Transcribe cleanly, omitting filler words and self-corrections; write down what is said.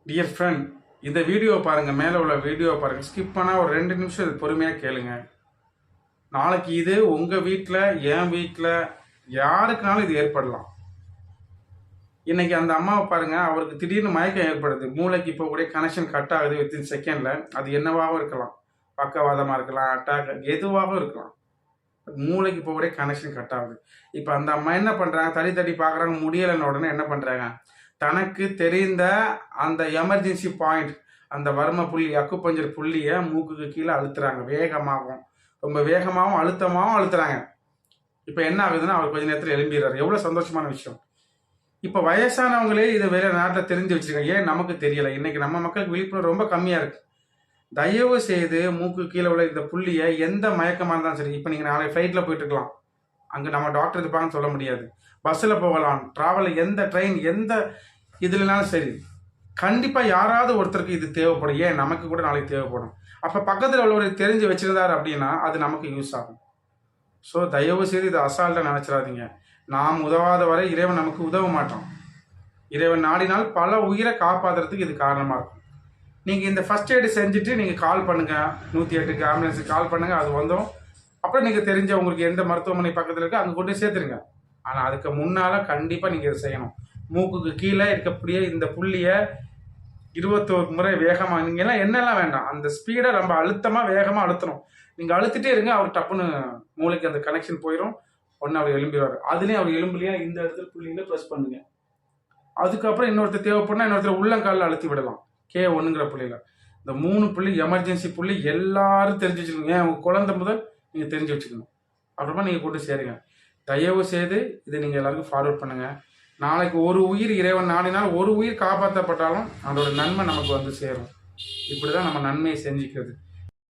Dear friend, இந்த video பாருங்க, மேலே உள்ள வீடியோ பாருங்க, ஸ்கிப் பண்ணால் ஒரு 2 நிமிஷம் இது பொறுமையாக கேளுங்க. நாளைக்கு இது உங்கள் வீட்டில், என் வீட்டில், யாருக்குனாலும் இது ஏற்படலாம். இன்னைக்கு அந்த அம்மாவை பாருங்க, அவருக்கு திடீர்னு மயக்கம் ஏற்படுது. மூளைக்கு இப்போ கூட கனெக்ஷன் கட் ஆகுது வித்தின் செகண்ட்ல. அது என்னவாகவும் இருக்கலாம், பக்கவாதமாக இருக்கலாம், அட்டாக் எதுவாகவும் இருக்கலாம். மூளைக்கு இப்போ கூட கனெக்ஷன் கட் ஆகுது. இப்போ அந்த அம்மா என்ன பண்ணுறாங்க, தடி தடி பார்க்குறாங்க, முடியலைன்னு உடனே என்ன பண்ணுறாங்க, தனக்கு தெரிந்த அந்த எமர்ஜென்சி பாயிண்ட், அந்த வர்ம புள்ளி, அக்குப்பஞ்சர் புள்ளியை மூக்குக்கு கீழே அழுத்துறாங்க. வேகமாகவும், ரொம்ப வேகமாகவும் அழுத்தமாகவும் அழுத்துறாங்க. இப்போ என்ன ஆகுதுன்னா, அவர் கொஞ்ச நேரத்தில் எழும்பிடுறாரு. எவ்வளோ சந்தோஷமான விஷயம். இப்போ வயசானவங்களே இதை வேற நாட்டில் தெரிஞ்சு வச்சிருக்காங்க. ஏன் நமக்கு தெரியலை? இன்னைக்கு நம்ம மக்களுக்கு விழிப்புணர்வு ரொம்ப கம்மியாக இருக்கு. தயவு செய்து மூக்கு கீழே உள்ள இந்த புள்ளியை, எந்த மயக்கமாக இருந்தாலும் சரி, இப்போ நீங்கள் நாளைக்கு ஃப்ளைட்டில் போயிட்டு இருக்கலாம், அங்கே நம்ம டாக்டர் இருப்பாங்கன்னு சொல்ல முடியாது. பஸ்ஸில் போகலாம், ட்ராவல், எந்த ட்ரெயின், எந்த இதுலனாலும் சரி, கண்டிப்பாக யாராவது ஒருத்தருக்கு இது தேவைப்படும். ஏன் நமக்கு கூட நாளைக்கு தேவைப்படும். அப்போ பக்கத்தில் உள்ளவர் தெரிஞ்சு வச்சிருந்தார் அப்படின்னா அது நமக்கு யூஸ் ஆகும். ஸோ தயவு செய்து இதை அசால்ட்டாக நினச்சிடாதீங்க. நாம் உதவாத வரை இறைவன் நமக்கு உதவ மாட்டான். இறைவன் நாடினால் பல உயிரை காப்பாற்றுறதுக்கு இது காரணமாக இருக்கும். நீங்கள் இந்த ஃபர்ஸ்ட் எய்டு செஞ்சுட்டு நீங்கள் கால் பண்ணுங்கள், 108க்கு ஆம்புலன்ஸுக்கு கால் பண்ணுங்கள், அது வந்தோம். அப்புறம் நீங்கள் தெரிஞ்ச உங்களுக்கு எந்த மருத்துவமனை பக்கத்தில் இருக்கோ அங்கே கொண்டு சேர்த்துருங்க. ஆனால் அதுக்கு முன்னால் கண்டிப்பாக நீங்கள் இதை செய்யணும். மூக்குக்கு கீழே இருக்கக்கூடிய இந்த புள்ளியை 21 முறை வேகமாக, நீங்கள் எல்லாம் என்னெல்லாம் வேண்டாம், அந்த ஸ்பீடை ரொம்ப அழுத்தமாக வேகமாக அழுத்தணும். நீங்கள் அழுத்திட்டே இருங்க, அவர் டப்புன்னு மூளைக்கு அந்த கனெக்ஷன் போயிடும். ஒன்று அவர் எழும்பிடுவார். அதுலேயும் அவர் எலும்புலையா இந்த இடத்துல புள்ளியில் ப்ரெஸ் பண்ணுங்க. அதுக்கப்புறம் இன்னொருத்தர் தேவைப்படனா இன்னொருத்தர் உள்ளங்காலில் அழுத்தி விடலாம். K1ங்கிற புள்ளியில். இந்த 3 புள்ளி எமர்ஜென்சி புள்ளி எல்லாரும் தெரிஞ்சு வச்சுக்கோங்க. ஏன் உங்கள் குழந்தை முதல் நீங்கள் தெரிஞ்சு வச்சுக்கணும். அப்புறமா நீங்கள் கொண்டு சேருங்க. தயவு செய்து இதை நீங்கள் எல்லாருக்கும் ஃபார்வர்ட் பண்ணுங்கள். நாளைக்கு ஒரு உயிர் இறைவன் நாடினால் ஒரு உயிர் காப்பாற்றப்பட்டாலும் அதோட நன்மை நமக்கு வந்து சேரும். இப்படி தான் நம்ம நன்மையை செஞ்சுக்கிறது.